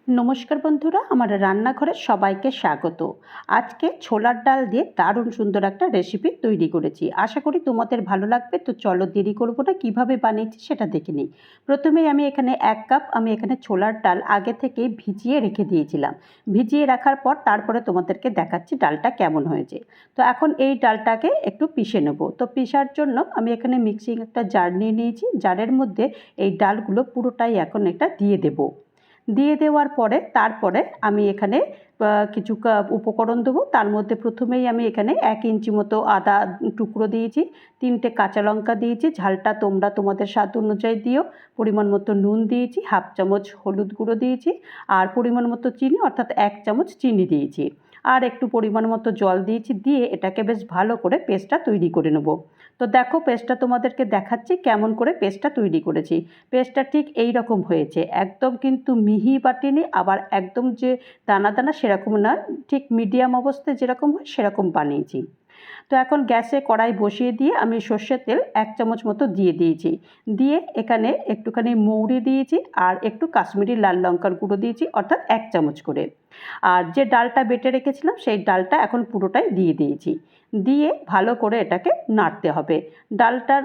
নমস্কার বন্ধুরা, আমার রান্নাঘরে সবাইকে স্বাগত। আজকে ছোলার ডাল দিয়ে দারুণ সুন্দর একটা রেসিপি তৈরি করেছি। আশা করি তোমাদের ভালো লাগবে। তো চলো দেরি করবো না, কীভাবে বানিয়েছি সেটা দেখে নিই। প্রথমেই আমি এখানে 1 কাপ ছোলার ডাল আগে থেকেই ভিজিয়ে রেখে দিয়েছিলাম। ভিজিয়ে রাখার পর তারপরে তোমাদেরকে দেখাচ্ছি ডালটা কেমন হয়েছে। তো এখন এই ডালটাকে একটু পিষে নেব। তো পিষার জন্য আমি এখানে মিক্সিং একটা জার নিয়ে নিয়েছি। জারের মধ্যে এই ডালগুলো পুরোটাই এখন এটা দিয়ে দেবো। দিয়ে দেওয়ার পরে তারপরে আমি এখানে কিছু উপকরণ দেবো। তার মধ্যে প্রথমেই আমি এখানে 1 ইঞ্চি মতো আদা টুকরো দিয়েছি, 3টে কাঁচা লঙ্কা দিয়েছি, ঝালটা তোমরা তোমাদের স্বাদ অনুযায়ী দিও। পরিমাণ মতো নুন দিয়েছি, 1/2 চামচ হলুদ গুঁড়ো দিয়েছি, আর পরিমাণ মতো চিনি অর্থাৎ 1 চামচ চিনি দিয়েছি, আর একটু পরিমাণ মতো জল দিয়েছি। দিয়ে এটাকে বেশ ভালো করে পেস্টটা তৈরি করে নেব। তো দেখো পেস্টটা তোমাদেরকে দেখাচ্ছি কেমন করে পেস্টটা তৈরি করেছি। পেস্টটা ঠিক এই রকম হয়েছে, একদম কিন্তু মিহি বাটেনি, আবার একদম যে দানা দানা সেরকম না, ঠিক মিডিয়াম অবস্থায় যেরকম হয় সেরকম বানিয়েছি। তো এখন গ্যাসে কড়াই বসিয়ে দিয়ে আমি সর্ষের তেল 1 চামচ মতো দিয়ে দিয়েছি। দিয়ে এখানে একটুখানি মৌরি দিয়েছি, আর একটু কাশ্মীরি লাল লঙ্কার গুঁড়ো দিয়েছি অর্থাৎ 1 চামচ করে। আর যে ডালটা বেটে রেখেছিলাম সেই ডালটা এখন পুরোটাই দিয়ে দিয়েছি। দিয়ে ভালো করে এটাকে নাড়তে হবে। ডালটার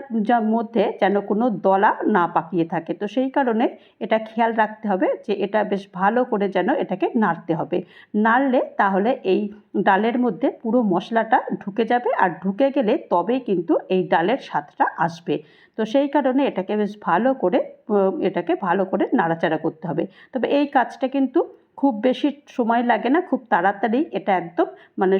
মধ্যে যেন কোনো দলা না পাকিয়ে থাকে, তো সেই কারণে এটা খেয়াল রাখতে হবে যে এটা বেশ ভালো করে যেন এটাকে নাড়তে হবে। নাড়লে তাহলে এই ডালের মধ্যে পুরো মশলাটা ঢুকে যাবে, আর ঢুকে গেলে তবেই কিন্তু এই ডালের স্বাদটা আসবে। তো সেই কারণে এটাকে ভালো করে নাড়াচাড়া করতে হবে। তবে এই কাজটা কিন্তু খুব বেশি সময় লাগে না, খুব তাড়াতাড়ি এটা একদম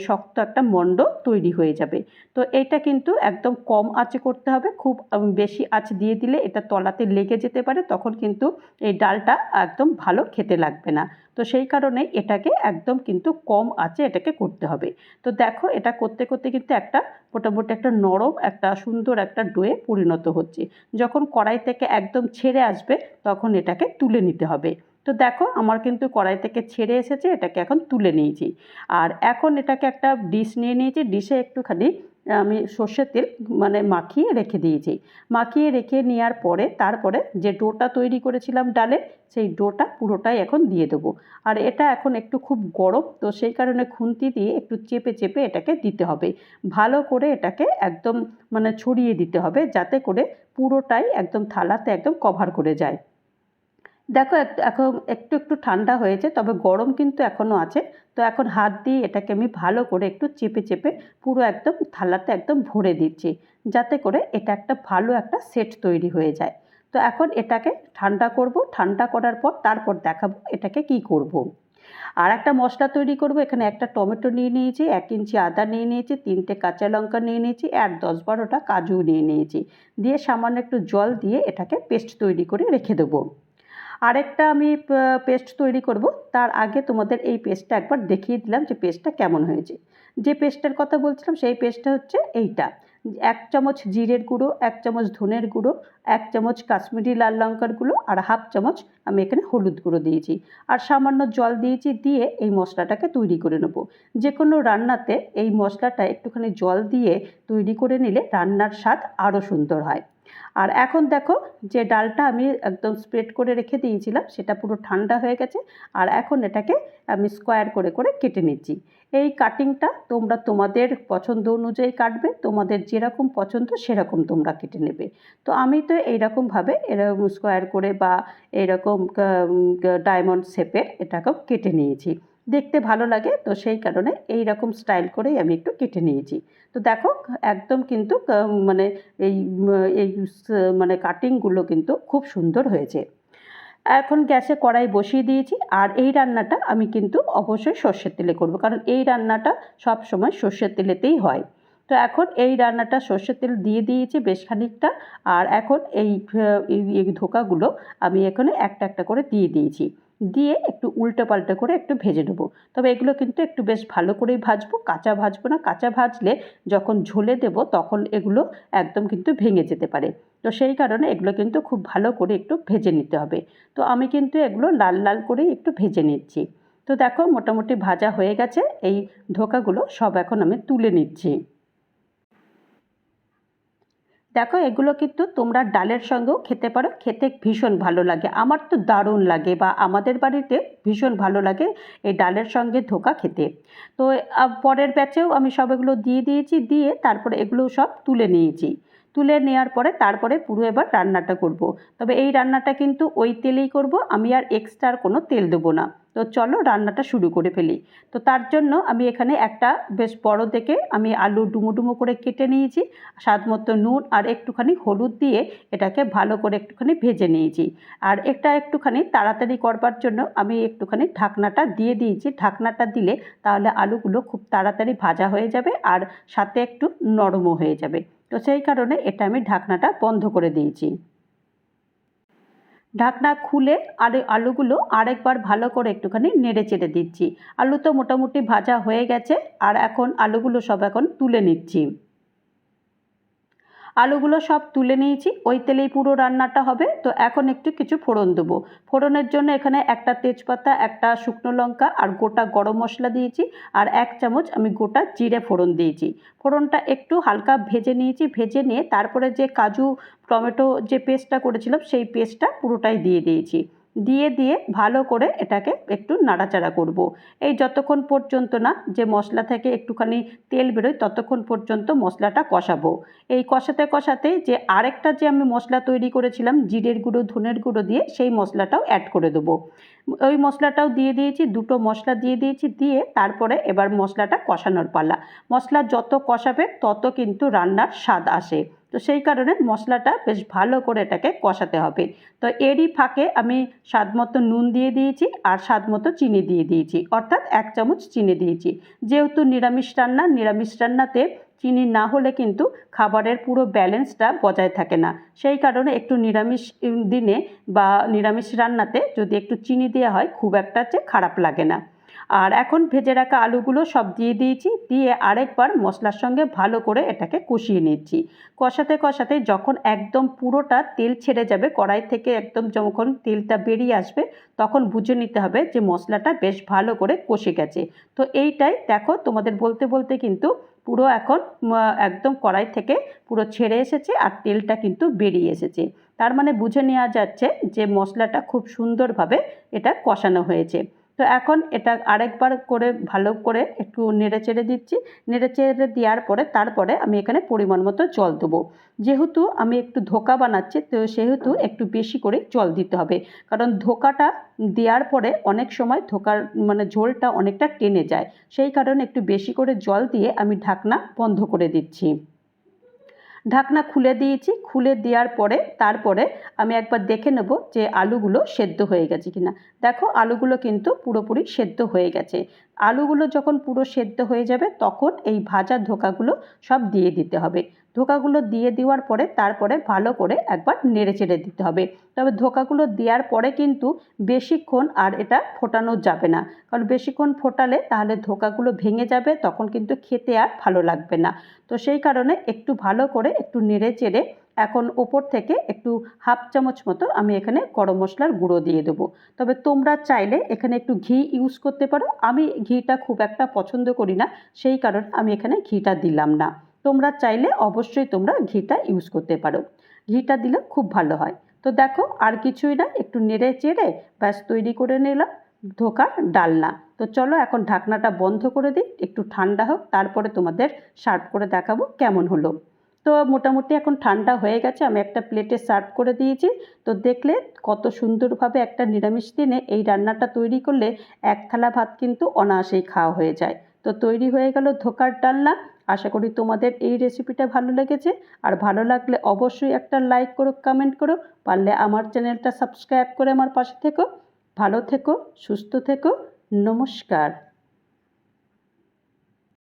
শক্ত একটা মণ্ড তৈরি হয়ে যাবে। তো এটা কিন্তু একদম কম আঁচে করতে হবে। খুব বেশি আঁচ দিয়ে দিলে এটা তলাতে লেগে যেতে পারে, তখন কিন্তু এই ডালটা একদম ভালো খেতে লাগবে না। তো সেই কারণে এটাকে একদম কিন্তু কম আঁচে এটাকে করতে হবে। তো দেখো এটা করতে করতে কিন্তু একটা মোটামুটি একটা নরম একটা সুন্দর একটা ডোয়ে পরিণত হচ্ছে। যখন কড়াই থেকে একদম ছেড়ে আসবে তখন এটাকে তুলে নিতে হবে। তো দেখো আমার কিন্তু কড়াই থেকে ছেড়ে এসেছে, এটাকে এখন তুলে নিয়েছি। আর এখন এটাকে একটা ডিশ নিয়ে নিয়েছি। ডিশে একটুখানি আমি সর্ষের তেল মাখিয়ে রেখে দিয়েছি। মাখিয়ে রেখে নেওয়ার পরে তারপরে যে ডোটা তৈরি করেছিলাম ডালের, সেই ডোটা পুরোটাই এখন দিয়ে দেবো। আর এটা এখন একটু খুব গরম, তো সেই কারণে খুন্তি দিয়ে একটু চেপে চেপে এটাকে দিতে হবে। ভালো করে এটাকে একদম ছড়িয়ে দিতে হবে, যাতে করে পুরোটাই একদম থালাতে একদম কভার করে যায়। দেখো এখন একটু একটু ঠান্ডা হয়েছে, তবে গরম কিন্তু এখনও আছে। তো এখন হাত দিয়ে এটাকে আমি ভালো করে একটু চেপে চেপে পুরো একদম থালাতে একদম ভরে দিচ্ছি, যাতে করে এটা একটা ভালো একটা সেট তৈরি হয়ে যায়। তো এখন এটাকে ঠান্ডা করব, ঠান্ডা করার পর তারপর দেখাবো এটাকে কি করব। আর একটা মশলা তৈরি করব। এখানে একটা টমেটো নিয়ে নিয়েছি, 1 ইঞ্চি আদা নিয়ে নিয়েছি, 3টে কাঁচা লঙ্কা নিয়ে নিয়েছি, আর 10-12টা কাজু নিয়ে নিয়েছি। দিয়ে সামান্য একটু জল দিয়ে এটাকে পেস্ট তৈরি করে রেখে দেবো। আরেকটা আমি পেস্ট তৈরি করব, তার আগে তোমাদের এই পেস্টটা একবার দেখিয়ে দিলাম যে পেস্টটা কেমন হয়েছে। যে পেস্টটার কথা বলছিলাম সেই পেস্টটা হচ্ছে এইটা। 1 চামচ জিরের গুঁড়ো, 1 চামচ ধনের গুঁড়ো, 1 চামচ কাশ্মীরি লাল লঙ্কার গুঁড়ো, আর 1/2 চামচ আমি এখানে হলুদ গুঁড়ো দিয়েছি, আর সামান্য জল দিয়েছি। দিয়ে এই মশলাটাকে তৈরি করে নেব। যে কোনো রান্নাতে এই মশলাটা একটুখানি জল দিয়ে তৈরি করে নিলে রান্নার স্বাদ আরও সুন্দর হয়। আর এখন দেখো যে ডালটা আমি একদম স্প্রেড করে রেখে দিয়েছিলাম সেটা পুরো ঠান্ডা হয়ে গেছে। আর এখন এটাকে আমি স্কোয়ার করে করে কেটে নিচ্ছি। এই কাটিংটা তোমরা তোমাদের পছন্দ অনুযায়ী কাটবে, তোমাদের যেরকম পছন্দ সেরকম তোমরা কেটে নেবে। তো আমি তো এইরকমভাবে এরকম স্কোয়ার করে বা এরকম ডায়মন্ড শেপের এটাকেও কেটে নিয়েছি, দেখতে ভালো লাগে। তো সেই কারণে এই রকম স্টাইল করেই আমি একটু কেটে নিয়েছি। তো দেখো একদম কিন্তু এই এই কাটিংগুলো কিন্তু খুব সুন্দর হয়েছে। এখন গ্যাসে কড়াই বসিয়ে দিয়েছি। আর এই রান্নাটা আমি কিন্তু অবশ্যই সর্ষের তেলে করব, কারণ এই রান্নাটা সব সময় সর্ষের তেলেতেই হয়। তো এখন এই রান্নাটা সর্ষের তেল দিয়ে দিয়েছি বেশ খানিকটা। আর এখন এই ধোকাগুলো আমি এখানে একটা একটা করে দিয়ে দিয়েছি। দিয়ে একটু উল্টো পাল্টা করে একটু ভেজে নেবো। তবে এগুলো কিন্তু একটু বেশ ভালো করেই ভাজবো, কাঁচা ভাজবো না। কাঁচা ভাজলে যখন ঝোলে দেবো তখন এগুলো একদম কিন্তু ভেঙে যেতে পারে। তো সেই কারণে এগুলো কিন্তু খুব ভালো করে একটু ভেজে নিতে হবে। তো আমি কিন্তু এগুলো লাল লাল করেই একটু ভেজে নিচ্ছি। তো দেখো মোটামুটি ভাজা হয়ে গেছে। এই ধোকাগুলো সব এখন আমি তুলে নিচ্ছি। দেখো এগুলো কিন্তু তোমরা ডালের সঙ্গেও খেতে পারো, খেতে ভীষণ ভালো লাগে। আমার তো দারুণ লাগে, বা আমাদের বাড়িতে ভীষণ ভালো লাগে এই ডালের সঙ্গে ধোকা খেতে। তো পরের ব্যাচেও আমি সব এগুলো দিয়ে দিয়েছি, দিয়ে তারপরে এগুলো সব তুলে নিয়েছি। তুলে নেওয়ার পরে তারপরে পুরো এবার রান্নাটা করব। তবে এই রান্নাটা কিন্তু ওই তেলেই করব, আমি আর এক্সট্রা আর কোনো তেল দেবো না। তো চলো রান্নাটা শুরু করে ফেলি। তো তার জন্য আমি এখানে একটা বেশ বড় দেখে আমি আলু ডুমো ডুমো করে কেটে নিয়েছি। স্বাদ মতো নুন আর একটুখানি হলুদ দিয়ে এটাকে ভালো করে একটুখানি ভেজে নিয়েছি। আর এটা একটুখানি তাড়াতাড়ি করবার জন্য আমি একটুখানি ঢাকনাটা দিয়ে দিয়েছি। ঢাকনাটা দিলে তাহলে আলুগুলো খুব তাড়াতাড়ি ভাজা হয়ে যাবে আর সাথে একটু নরমও হয়ে যাবে। তো সেই কারণে এটা আমি ঢাকনাটা বন্ধ করে দিয়েছি। ঢাকনা খুলে আলুগুলো আরেকবার ভালো করে একটুখানি নেড়ে চেড়ে দিচ্ছি। আলু তো মোটামুটি ভাজা হয়ে গেছে, আর এখন আলুগুলো সব এখন তুলে নিচ্ছি। আলুগুলো সব তুলে নিয়েছি, ওই তেলেই পুরো রান্নাটা হবে। তো এখন একটু কিছু ফোড়ন দেবো। ফোড়নের জন্য এখানে একটা তেজপাতা, একটা শুকনো লঙ্কা আর গোটা গরম মশলা দিয়েছি, আর 1 চামচ আমি গোটা জিরে ফোড়ন দিয়েছি। ফোড়নটা একটু হালকা ভেজে নিয়েছি, ভেজে নিয়ে তারপরে যে কাজু টমেটো যে পেস্টটা করেছিলাম সেই পেস্টটা পুরোটাই দিয়ে দিয়েছি। দিয়ে ভালো করে এটাকে একটু নাড়াচাড়া করব। এই যতক্ষণ পর্যন্ত না যে মশলা থেকে একটুখানি তেল বেরোয় ততক্ষণ পর্যন্ত মশলাটা কষাবো। এই কষাতে কষাতে যে আরেকটা যে আমি মশলা তৈরি করেছিলাম জিরের গুঁড়ো ধনের গুঁড়ো দিয়ে, সেই মশলাটাও অ্যাড করে দেবো। ওই মশলাটাও দিয়ে দিয়েছি, দুটো মশলা দিয়ে দিয়েছি। দিয়ে তারপরে এবার মশলাটা কষানোর পালা। মশলা যত কষাবে তত কিন্তু রান্নার স্বাদ আসে। তো সেই কারণে মশলাটা বেশ ভালো করে এটাকে কষাতে হবে। তো এরই ফাঁকে আমি স্বাদ মতো নুন দিয়ে দিয়েছি আর স্বাদ মতো চিনি দিয়ে দিয়েছি, অর্থাৎ 1 চামচ চিনি দিয়েছি। যেহেতু নিরামিষ রান্নাতে চিনি না হলে কিন্তু খাবারের পুরো ব্যালেন্সটা বজায় থাকে না। সেই কারণে একটু নিরামিষ দিনে বা নিরামিষ রান্নাতে যদি একটু চিনি দেওয়া হয় খুব একটা খারাপ লাগে না। আর এখন ভেজে রাখা আলুগুলো সব দিয়ে দিয়েছি, দিয়ে আরেকবার মশলার সঙ্গে ভালো করে এটাকে কষিয়ে নিচ্ছি। কষাতে কষাতে যখন একদম পুরোটা তেল ছেড়ে যাবে কড়াই থেকে, একদম যখন তেলটা বেরিয়ে আসবে তখন বুঝে নিতে হবে যে মশলাটা বেশ ভালো করে কষে গেছে। তো এইটাই দেখো, তোমাদের বলতে বলতে কিন্তু পুরো এখন একদম কড়াই থেকে পুরো ছেড়ে এসেছে আর তেলটা কিন্তু বেরিয়ে এসেছে। তার মানে বুঝে নেওয়া যাচ্ছে যে মশলাটা খুব সুন্দরভাবে এটা কষানো হয়েছে। তো এখন এটা আরেকবার করে ভালো করে একটু নেড়ে চেড়ে দিচ্ছি। নেড়ে চেড়ে দেওয়ার পরে তারপরে আমি এখানে পরিমাণ মতো জল দেবো। যেহেতু আমি একটু ধোকা বানাচ্ছি তো সেহেতু একটু বেশি করে জল দিতে হবে, কারণ ধোকাটা দেওয়ার পরে অনেক সময় ধোকার মানে ঝোলটা অনেকটা টেনে যায়। সেই কারণে একটু বেশি করে জল দিয়ে আমি ঢাকনা বন্ধ করে দিচ্ছি। ঢাকনা খুলে দিয়েছি। খুলে দেওয়ার পরে তারপরে আমি একবার দেখে নেব যে আলুগুলো সেদ্ধ হয়ে গেছে কিনা। দেখো আলুগুলো কিন্তু পুরোপুরি সেদ্ধ হয়ে গেছে। আলুগুলো যখন পুরো সেদ্ধ হয়ে যাবে তখন এই ভাজা ধোকাগুলো সব দিয়ে দিতে হবে। ধোকাগুলো দিয়ে দেওয়ার পরে তারপরে ভালো করে একবার নেড়ে চেড়ে দিতে হবে। তবে ধোকাগুলো দেওয়ার পরে কিন্তু বেশিক্ষণ আর এটা ফোটানো যাবে না, কারণ বেশিক্ষণ ফোটালে তাহলে ধোকাগুলো ভেঙে যাবে, তখন কিন্তু খেতে আর ভালো লাগবে না। তো সেই কারণে একটু ভালো করে একটু নেড়ে চেড়ে এখন ওপর থেকে একটু 1/2 চামচ মতো আমি এখানে গরম মশলার গুঁড়ো দিয়ে দেবো। তবে তোমরা চাইলে এখানে একটু ঘি ইউজ করতে পারো। আমি ঘিটা খুব একটা পছন্দ করি না, সেই কারণে আমি এখানে ঘিটা দিলাম না। তোমরা চাইলে অবশ্যই তোমরা ঘিটা ইউজ করতে পারো, ঘিটা দিলে খুব ভালো হয়। তো দেখো আর কিছুই না, একটু নেড়ে চেড়ে ব্যাস তৈরি করে নিলাম ধোকার ডালনা। তো চলো এখন ঢাকনাটা বন্ধ করে দিই, একটু ঠান্ডা হোক, তারপরে তোমাদের সার্ভ করে দেখাবো কেমন হলো। তো মোটামুটি এখন ঠান্ডা হয়ে গেছে, আমি একটা প্লেটে সার্ভ করে দিয়েছি। তো দেখলে কত সুন্দরভাবে একটা নিরামিষ দিনে এই রান্নাটা তৈরি করলে 1 থালা ভাত কিন্তু অনায়াসেই খাওয়া হয়ে যায়। তো তৈরি হয়ে গেল ধোকার ডালনা। আশা করি তোমাদের এই রেসিপিটা ভালো লেগেছে। আর ভালো লাগলে অবশ্যই একটা লাইক করো, কমেন্ট করো, পারলে আমার চ্যানেলটা সাবস্ক্রাইব করে আমার পাশে থেকো। ভালো থেকো, সুস্থ থেকো, নমস্কার।